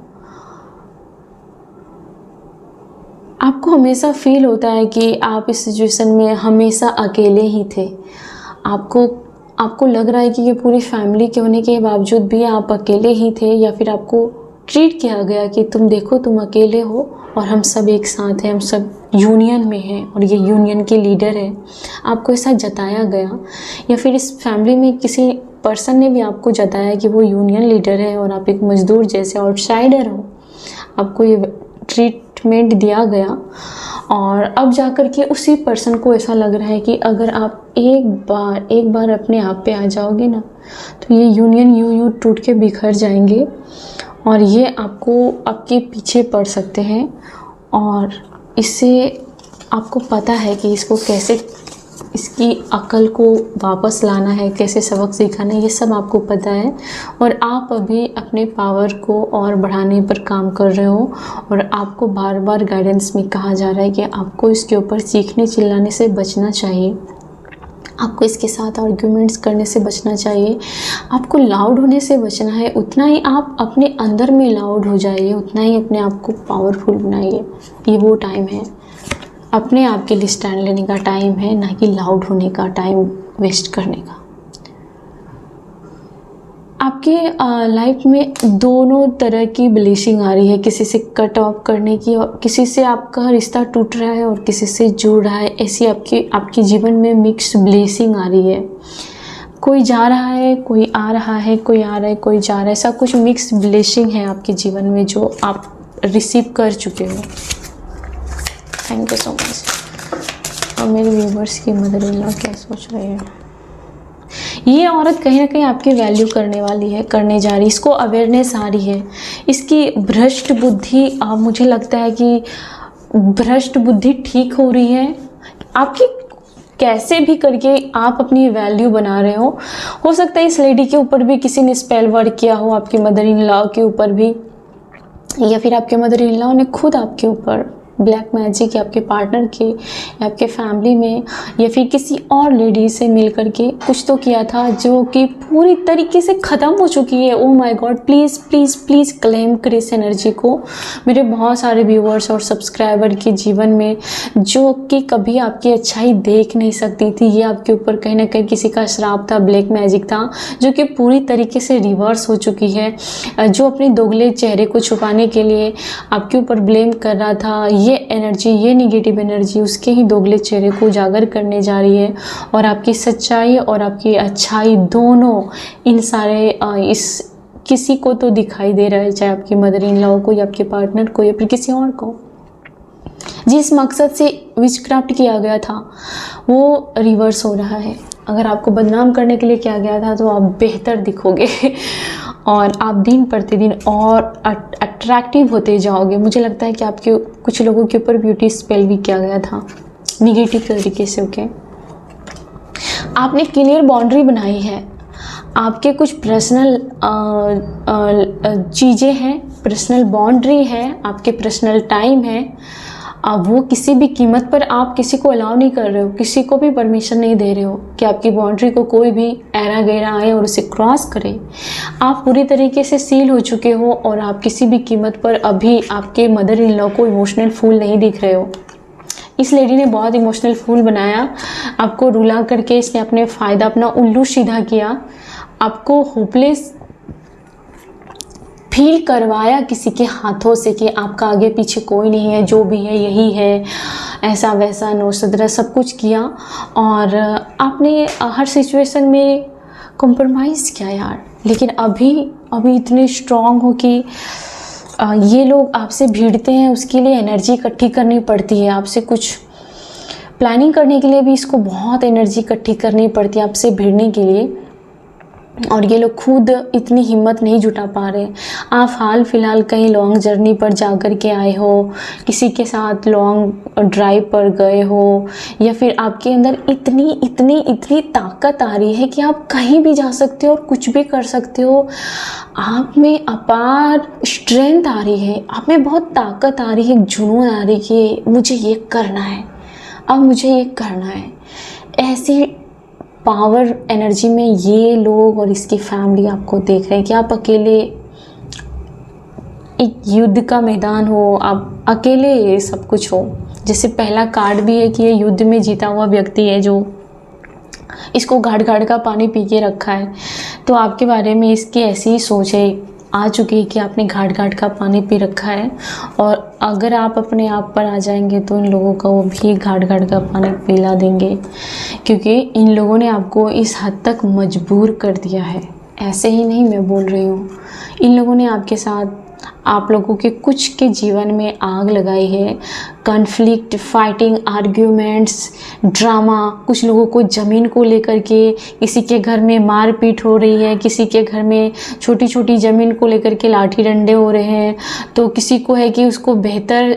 आपको हमेशा फील होता है कि आप इस सिचुएशन में हमेशा अकेले ही थे। आपको लग रहा है कि ये पूरी फैमिली के होने के बावजूद भी आप अकेले ही थे, या फिर आपको ट्रीट किया गया कि तुम देखो तुम अकेले हो और हम सब एक साथ हैं, हम सब यूनियन में हैं और ये यूनियन के लीडर है। आपको ऐसा जताया गया, या फिर इस फैमिली में किसी पर्सन ने भी आपको जताया कि वो यूनियन लीडर है और आप एक मजदूर जैसे आउटसाइडर हो। आपको ये ट्रीटमेंट दिया गया और अब जाकर के उसी पर्सन को ऐसा लग रहा है कि अगर आप एक बार अपने आप पे आ जाओगे ना, तो ये यूनियन यूं टूट के बिखर जाएंगे और ये आपके पीछे पड़ सकते हैं। और इससे आपको पता है कि इसको कैसे, इसकी अकल को वापस लाना है, कैसे सबक सिखाना है, ये सब आपको पता है। और आप अभी अपने पावर को और बढ़ाने पर काम कर रहे हो, और आपको बार बार गाइडेंस में कहा जा रहा है कि आपको इसके ऊपर चीखने चिल्लाने से बचना चाहिए, आपको इसके साथ आर्ग्यूमेंट्स करने से बचना चाहिए, आपको लाउड होने से बचना है। उतना ही आप अपने अंदर में लाउड हो जाइए, उतना ही अपने आप को पावरफुल बनाइए। ये वो टाइम है, अपने आप के लिए स्टैंड लेने का टाइम है, ना कि लाउड होने का, टाइम वेस्ट करने का। आपके लाइफ में दोनों तरह की ब्लेसिंग आ रही है, किसी से कट ऑफ करने की और किसी से आपका रिश्ता टूट रहा है और किसी से जुड़ रहा है। ऐसी आपके जीवन में मिक्स ब्लेसिंग आ रही है। कोई जा रहा है, कोई आ रहा है, कोई आ रहा है, कोई जा रहा है, ऐसा कुछ मिक्स ब्लेसिंग है आपके जीवन में जो आप रिसीव कर चुके हो। Thank you so much. और मेरे व्यूवर्स की मदर इन लॉ क्या सोच रहे हैं? ये औरत कहीं ना कहीं आपकी वैल्यू करने वाली है, करने जा रही है, इसको अवेयरनेस आ रही है। इसकी भ्रष्ट बुद्धि, मुझे लगता है कि भ्रष्ट बुद्धि ठीक हो रही है आपकी। कैसे भी करके आप अपनी वैल्यू बना रहे हो सकता है इस लेडी के ऊपर भी किसी ने स्पेल वर्क किया हो, आपकी मदर इन लॉ के ऊपर भी, या फिर आपके मदर इन लॉ ने खुद आपके ऊपर ब्लैक मैजिक, या आपके पार्टनर के, या आपके फैमिली में, या फिर किसी और लेडी से मिल करके कुछ तो किया था जो कि पूरी तरीके से ख़त्म हो चुकी है। Oh my God, please please please claim करें इस एनर्जी को। मेरे बहुत सारे व्यूअर्स और सब्सक्राइबर के जीवन में जो कि कभी आपकी अच्छाई देख नहीं सकती थी, ये आपके ऊपर कहीं ना कहीं किसी का श्राप था, ब्लैक मैजिक था, जो कि पूरी तरीके से रिवर्स हो चुकी है। जो अपने दोगले चेहरे को छुपाने के लिए आपके ऊपर ब्लेम कर रहा था, ये एनर्जी, ये निगेटिव एनर्जी उसके ही दोगले चेहरे को उजागर करने जा रही है। और आपकी सच्चाई और आपकी अच्छाई दोनों इन सारे इस किसी को तो दिखाई दे रहा है, चाहे आपकी मदर इन लॉ को या आपके पार्टनर को या फिर किसी और को। जिस मकसद से विचक्राफ्ट किया गया था वो रिवर्स हो रहा है। अगर आपको बदनाम करने के लिए किया गया था तो आप बेहतर दिखोगे और आप दिन प्रतिदिन और अट्रैक्टिव होते जाओगे। मुझे लगता है कि आपके कुछ लोगों के ऊपर ब्यूटी स्पेल भी किया गया था निगेटिव तरीके से। ओके, आपने क्लियर बाउंड्री बनाई है। आपके कुछ पर्सनल चीज़ें हैं, पर्सनल बाउंड्री है, आपके पर्सनल टाइम है। वो किसी भी कीमत पर आप किसी को अलाउ नहीं कर रहे हो, किसी को भी परमिशन नहीं दे रहे हो कि आपकी बाउंड्री को कोई भी ऐरा गैरा आए और उसे क्रॉस करे। आप पूरी तरीके से सील हो चुके हो और आप किसी भी कीमत पर अभी आपके मदर इन लॉ को इमोशनल फूल नहीं दिख रहे हो। इस लेडी ने बहुत इमोशनल फूल बनाया, आपको रुला करके इसने अपने फ़ायदा, अपना उल्लू सीधा किया, आपको होपलेस फील करवाया किसी के हाथों से कि आपका आगे पीछे कोई नहीं है, जो भी है यही है, ऐसा वैसा नौसदरा सब कुछ किया, और आपने हर सिचुएशन में कॉम्प्रोमाइज़ किया यार। लेकिन अभी इतने स्ट्रॉन्ग हो कि ये लोग आपसे भिड़ते हैं, उसके लिए एनर्जी इकट्ठी करनी पड़ती है। आपसे कुछ प्लानिंग करने के लिए भी इसको बहुत एनर्जी इकट्ठी करनी पड़ती है आपसे भिड़ने के लिए, और ये लोग खुद इतनी हिम्मत नहीं जुटा पा रहे। आप हाल फिलहाल कहीं लॉन्ग जर्नी पर जा कर के आए हो, किसी के साथ लॉन्ग ड्राइव पर गए हो, या फिर आपके अंदर इतनी ताकत आ रही है कि आप कहीं भी जा सकते हो और कुछ भी कर सकते हो। आप में अपार स्ट्रेंथ आ रही है, आप में बहुत ताकत आ रही है, एक जुनून आ रही है कि मुझे ये करना है, अब मुझे ये करना है। ऐसी पावर एनर्जी में ये लोग और इसकी फैमिली आपको देख रहे हैं कि आप अकेले, एक युद्ध का मैदान हो, आप अकेले सब कुछ हो। जैसे पहला कार्ड भी है कि ये युद्ध में जीता हुआ व्यक्ति है जो इसको घाट घाट का पानी पी के रखा है। तो आपके बारे में इसकी ऐसी ही सोच है आ चुकी है कि आपने घाट घाट का पानी पी रखा है, और अगर आप अपने आप पर आ जाएंगे तो इन लोगों का वो भी घाट घाट का पानी पिला देंगे, क्योंकि इन लोगों ने आपको इस हद तक मजबूर कर दिया है। ऐसे ही नहीं मैं बोल रही हूँ, इन लोगों ने आपके साथ, आप लोगों के कुछ के जीवन में आग लगाई है। कॉन्फ्लिक्ट, फाइटिंग, आर्ग्यूमेंट्स, ड्रामा, कुछ लोगों को ज़मीन को लेकर के, किसी के घर में मारपीट हो रही है, किसी के घर में छोटी छोटी ज़मीन को लेकर के लाठी डंडे हो रहे हैं। तो किसी को है कि उसको बेहतर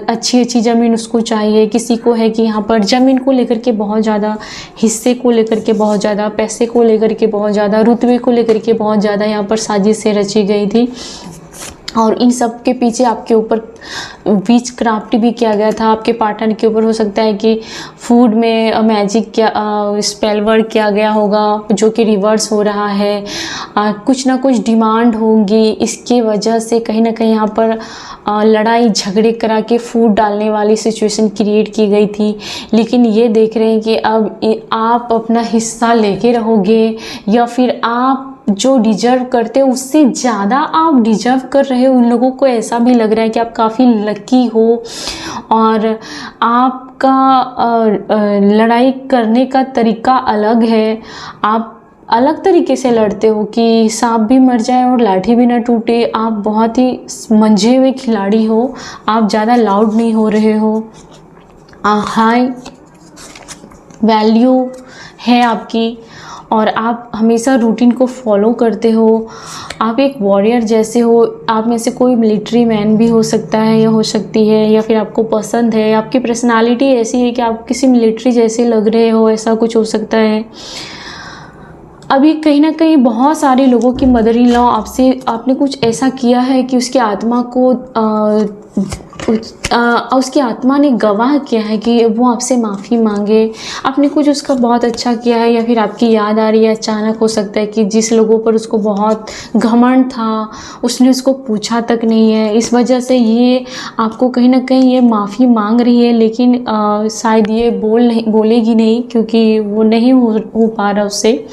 अच्छी ज़मीन उसको चाहिए, किसी को है कि यहाँ पर ज़मीन को लेकर के बहुत ज़्यादा, हिस्से को लेकर के बहुत ज़्यादा, पैसे को लेकर के बहुत ज़्यादा, रुतबे को लेकर के बहुत ज़्यादा यहाँ पर साजिशें रची गई थी। और इन सब के पीछे आपके ऊपर विच क्राफ्ट भी किया गया था। आपके पार्टनर के ऊपर हो सकता है कि फूड में मैजिक क्या स्पेल वर्क किया गया होगा, जो कि रिवर्स हो रहा है। कुछ ना कुछ डिमांड होंगी, इसके वजह से कहीं ना कहीं यहाँ पर लड़ाई झगड़े करा के फूड डालने वाली सिचुएशन क्रिएट की गई थी। लेकिन ये देख रहे हैं कि अब आप अपना हिस्सा लेके रहोगे, या फिर आप जो डिजर्व करते हो उससे ज़्यादा आप डिजर्व कर रहे हो। उन लोगों को ऐसा भी लग रहा है कि आप काफ़ी लकी हो, और आपका लड़ाई करने का तरीका अलग है। आप अलग तरीके से लड़ते हो कि सांप भी मर जाए और लाठी भी ना टूटे। आप बहुत ही मंझे हुए खिलाड़ी हो, आप ज़्यादा लाउड नहीं हो रहे हो। हाई वैल्यू है आपकी, और आप हमेशा रूटीन को फॉलो करते हो। आप एक वॉरियर जैसे हो। आप में से कोई मिलिट्री मैन भी हो सकता है या हो सकती है, या फिर आपको पसंद है, आपकी पर्सनालिटी ऐसी है कि आप किसी मिलिट्री जैसे लग रहे हो, ऐसा कुछ हो सकता है। अभी कहीं ना कहीं बहुत सारे लोगों की मदर इन लॉ आपने कुछ ऐसा किया है कि उसकी आत्मा को उसकी आत्मा ने गवाह किया है कि वो आपसे माफ़ी मांगे। आपने कुछ उसका बहुत अच्छा किया है, या फिर आपकी याद आ रही है। अचानक हो सकता है कि जिस लोगों पर उसको बहुत घमंड था उसने उसको पूछा तक नहीं है, इस वजह से ये आपको कहीं ना कहीं ये माफ़ी मांग रही है। लेकिन शायद ये बोलेगी नहीं, क्योंकि वो नहीं हो पा रहा उससे।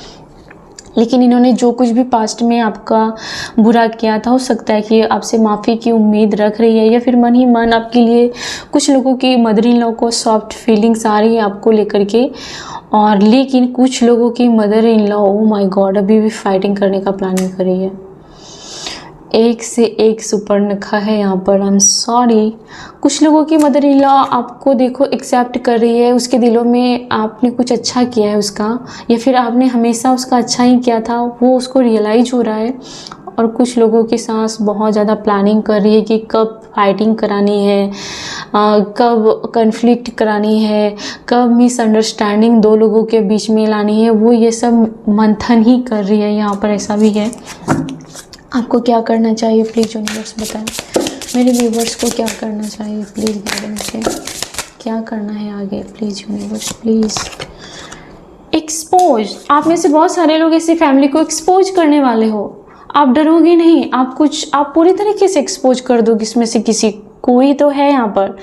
लेकिन इन्होंने जो कुछ भी पास्ट में आपका बुरा किया था, हो सकता है कि आपसे माफ़ी की उम्मीद रख रही है, या फिर मन ही मन आपके लिए कुछ लोगों की मदर इन लॉ को सॉफ्ट फीलिंग्स आ रही है आपको लेकर के। और लेकिन कुछ लोगों की mother in law, oh my God, अभी भी फाइटिंग करने का प्लानिंग कर रही है। एक से एक सुपर्णखा है यहाँ पर। I am sorry. कुछ लोगों की मदर इन लॉ आपको देखो एक्सेप्ट कर रही है, उसके दिलों में आपने कुछ अच्छा किया है उसका, या फिर आपने हमेशा उसका अच्छा ही किया था, वो उसको रियलाइज हो रहा है। और कुछ लोगों की सास बहुत ज़्यादा प्लानिंग कर रही है कि कब फाइटिंग करानी है, कब कन्फ्लिक्ट करानी है, कब मिसअंडरस्टैंडिंग दो लोगों के बीच में लानी है। वो ये सब मंथन ही कर रही है यहाँ पर, ऐसा भी है। आपको क्या करना चाहिए प्लीज़ यूनिवर्स बताएं। मेरे व्यूवर्स को क्या करना चाहिए प्लीज़ गाइडेंस से, क्या करना है आगे प्लीज़ यूनिवर्स प्लीज़। एक्सपोज, आप में से बहुत सारे लोग ऐसी फैमिली को एक्सपोज करने वाले हो। आप डरोगे नहीं, आप पूरी तरीके से एक्सपोज कर दोगे। इसमें से किसी कोई तो है यहाँ पर।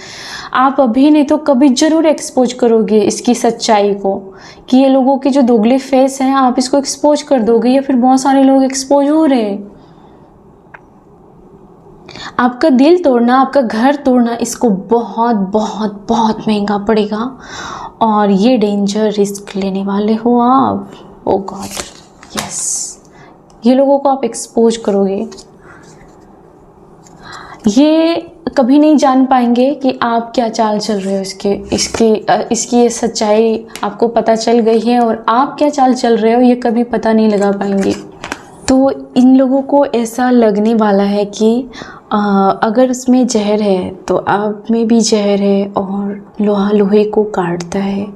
आप अभी नहीं तो कभी ज़रूर एक्सपोज करोगे इसकी सच्चाई को, कि ये लोगों के जो दोगले फेस हैं आप इसको एक्सपोज कर दोगे, या फिर बहुत सारे लोग एक्सपोज हो रहे हैं। आपका दिल तोड़ना, आपका घर तोड़ना, इसको बहुत बहुत बहुत महंगा पड़ेगा। और ये डेंजर रिस्क लेने वाले हो आप। ओ गॉड, यस, ये लोगों को आप एक्सपोज करोगे। ये कभी नहीं जान पाएंगे कि आप क्या चाल चल रहे हो। इसकी ये सच्चाई आपको पता चल गई है, और आप क्या चाल चल रहे हो ये कभी पता नहीं लगा पाएंगे। तो इन लोगों को ऐसा लगने वाला है कि अगर उसमें जहर है तो आप में भी जहर है, और लोहा लोहे को काटता है।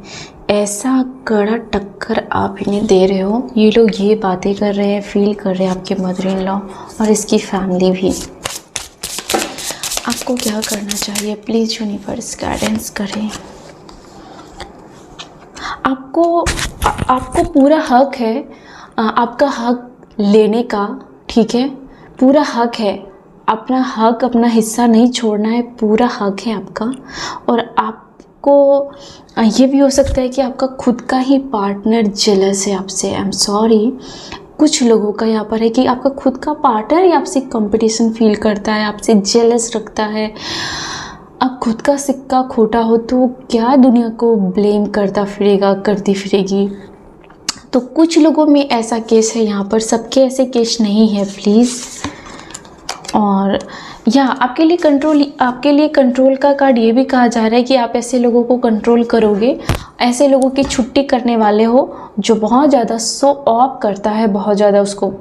ऐसा कड़ा टक्कर आप इन्हें दे रहे हो। ये लोग ये बातें कर रहे हैं, फील कर रहे हैं, आपके मदर इन लॉ और इसकी फैमिली भी। आपको क्या करना चाहिए? प्लीज़ यूनिवर्स गाइडेंस करें। आपको पूरा हक है, आपका हक लेने का, ठीक है? पूरा हक है, अपना हक, अपना हिस्सा नहीं छोड़ना है, पूरा हक है आपका। और आपको ये भी हो सकता है कि आपका खुद का ही पार्टनर जेलस है आपसे। आई एम सॉरी, कुछ लोगों का यहाँ पर है कि आपका खुद का पार्टनर ही आपसे कंपटीशन फील करता है, आपसे जेलस रखता है। अब खुद का सिक्का खोटा हो तो क्या दुनिया को ब्लेम करता फिरेगा, करती फिरेगी। तो कुछ लोगों में ऐसा केस है यहाँ पर, सबके ऐसे केस नहीं है प्लीज़। और या आपके लिए कंट्रोल का कार्ड ये भी कहा जा रहा है कि आप ऐसे लोगों को कंट्रोल करोगे, ऐसे लोगों की छुट्टी करने वाले हो जो बहुत ज़्यादा शो ऑफ करता है, बहुत ज़्यादा उसको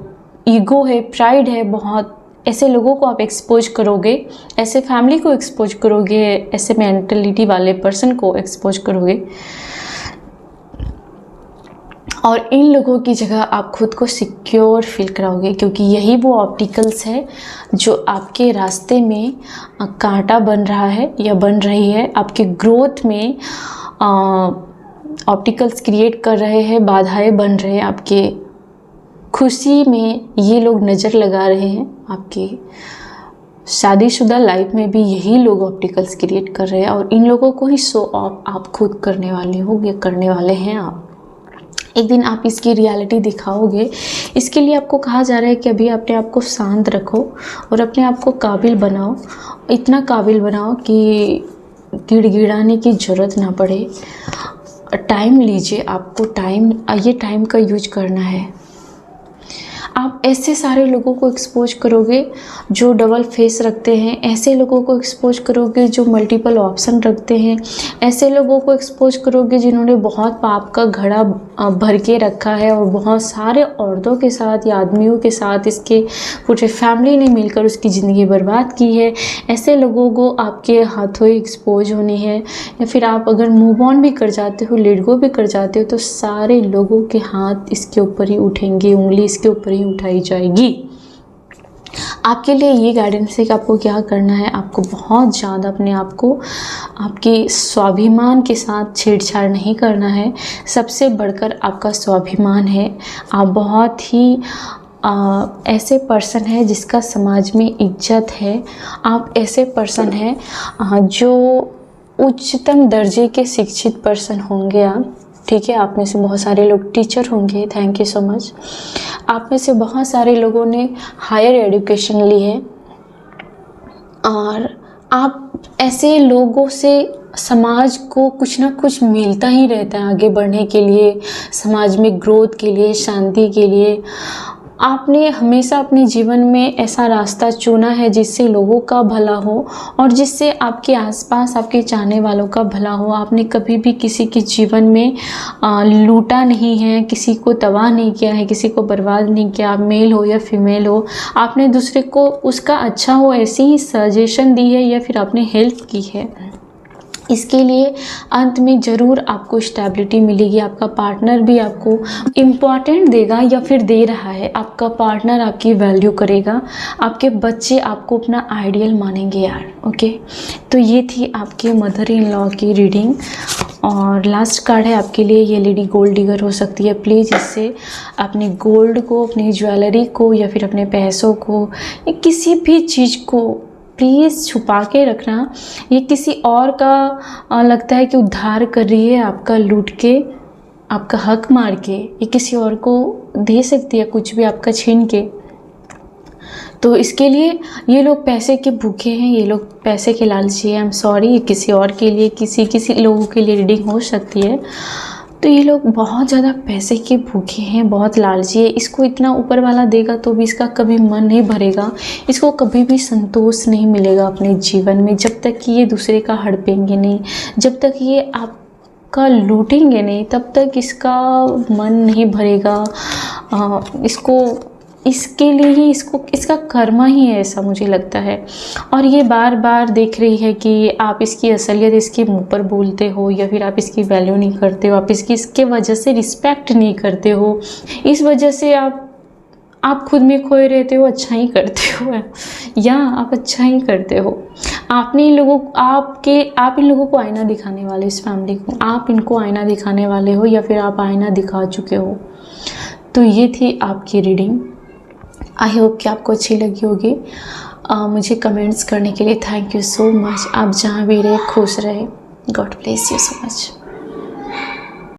ईगो है, प्राइड है बहुत। ऐसे लोगों को आप एक्सपोज करोगे, ऐसे फैमिली को एक्सपोज करोगे, ऐसे मेंटलिटी वाले पर्सन को एक्सपोज करोगे। और इन लोगों की जगह आप खुद को सिक्योर फील कराओगे, क्योंकि यही वो ऑब्स्टिकल्स है जो आपके रास्ते में कांटा बन रहा है या बन रही है, आपके ग्रोथ में ऑब्स्टिकल्स क्रिएट कर रहे हैं, बाधाएं बन रहे हैं। आपके खुशी में ये लोग नज़र लगा रहे हैं, आपके शादीशुदा लाइफ में भी यही लोग ऑब्स्टिकल्स क्रिएट कर रहे हैं। और इन लोगों को ही शो ऑफ आप खुद करने वाले हो, ये करने वाले हैं आप। एक दिन आप इसकी रियलिटी दिखाओगे। इसके लिए आपको कहा जा रहा है कि अभी अपने आप को शांत रखो और अपने आप को काबिल बनाओ, इतना काबिल बनाओ कि गिड़गिड़ाने की ज़रूरत ना पड़े। टाइम लीजिए, आपको ये टाइम का यूज करना है। आप ऐसे सारे लोगों को एक्सपोज करोगे जो डबल फेस रखते हैं, ऐसे लोगों को एक्सपोज करोगे जो मल्टीपल ऑप्शन रखते हैं, ऐसे लोगों को एक्सपोज करोगे जिन्होंने बहुत पाप का घड़ा भर के रखा है और बहुत सारे औरतों के साथ या आदमियों के साथ इसके पूरे फैमिली ने मिलकर उसकी ज़िंदगी बर्बाद की है। ऐसे लोगों को आपके हाथों ही एक्सपोज होनी है। या फिर आप अगर मूव ऑन भी कर जाते हो, लेट गो भी कर जाते हो, तो सारे लोगों के हाथ इसके ऊपर ही उठेंगे, उंगली इसके ऊपर ही उठाई जाएगी। आपके लिए ये गाइडेंस है कि आपको क्या करना है। आपको बहुत ज़्यादा अपने आप को आपके स्वाभिमान के साथ छेड़छाड़ नहीं करना है। सबसे बढ़कर आपका स्वाभिमान है। आप बहुत ही ऐसे पर्सन है जिसका समाज में इज्जत है। आप ऐसे पर्सन है जो उच्चतम दर्जे के शिक्षित पर्सन होंगे आप, ठीक है। आप में से बहुत सारे लोग टीचर होंगे, थैंक यू सो मच। आप में से बहुत सारे लोगों ने हायर एजुकेशन ली है और आप ऐसे लोगों से समाज को कुछ ना कुछ मिलता ही रहता है आगे बढ़ने के लिए, समाज में ग्रोथ के लिए, शांति के लिए। आपने हमेशा अपने जीवन में ऐसा रास्ता चुना है जिससे लोगों का भला हो और जिससे आपके आसपास आपके चाहने वालों का भला हो। आपने कभी भी किसी के जीवन में लूटा नहीं है, किसी को तबाह नहीं किया है, किसी को बर्बाद नहीं किया। आप मेल हो या फीमेल हो, आपने दूसरे को उसका अच्छा हो ऐसी ही सजेशन दी है या फिर आपने हेल्प की है। इसके लिए अंत में ज़रूर आपको स्टेबिलिटी मिलेगी। आपका पार्टनर भी आपको इम्पॉर्टेंट देगा या फिर दे रहा है। आपका पार्टनर आपकी वैल्यू करेगा, आपके बच्चे आपको अपना आइडियल मानेंगे यार। ओके, तो ये थी आपके मदर इन लॉ की रीडिंग। और लास्ट कार्ड है आपके लिए, ये लेडी गोल्ड डिगर हो सकती है। प्लीज़ इससे अपने गोल्ड को, अपनी ज्वेलरी को या फिर अपने पैसों को या किसी भी चीज़ को प्लीज़ छुपा के रखना। ये किसी और का लगता है कि उद्धार कर रही है, आपका लूट के, आपका हक मार के ये किसी और को दे सकती है, कुछ भी आपका छीन के। तो इसके लिए ये लोग पैसे के भूखे हैं, ये लोग पैसे के लालची हैं। आई एम सॉरी, किसी और के लिए, किसी लोगों के लिए रीडिंग हो सकती है। तो ये लोग बहुत ज़्यादा पैसे के भूखे हैं, बहुत लालची है। इसको इतना ऊपर वाला देगा तो भी इसका कभी मन नहीं भरेगा, इसको कभी भी संतोष नहीं मिलेगा अपने जीवन में, जब तक कि ये दूसरे का हड़पेंगे नहीं, जब तक ये आपका लूटेंगे नहीं, तब तक इसका मन नहीं भरेगा। इसके लिए ही इसका कर्मा ही है, ऐसा मुझे लगता है। और ये बार बार देख रही है कि आप इसकी असलियत इसके मुंह पर बोलते हो, या फिर आप इसकी वैल्यू नहीं करते हो, आप इसके वजह से रिस्पेक्ट नहीं करते हो, इस वजह से आप खुद में खोए रहते हो, अच्छा ही करते हो, या आप अच्छा ही करते हो। आप इन लोगों को आईना दिखाने वाले, इस फैमिली को आप इनको आईना दिखाने वाले हो, या फिर आप आईना दिखा चुके हो। तो ये थी आपकी रीडिंग। आई होप कि आपको अच्छी लगी होगी। मुझे कमेंट्स करने के लिए थैंक यू सो मच। आप जहाँ भी रहे खुश रहे। God bless you so much.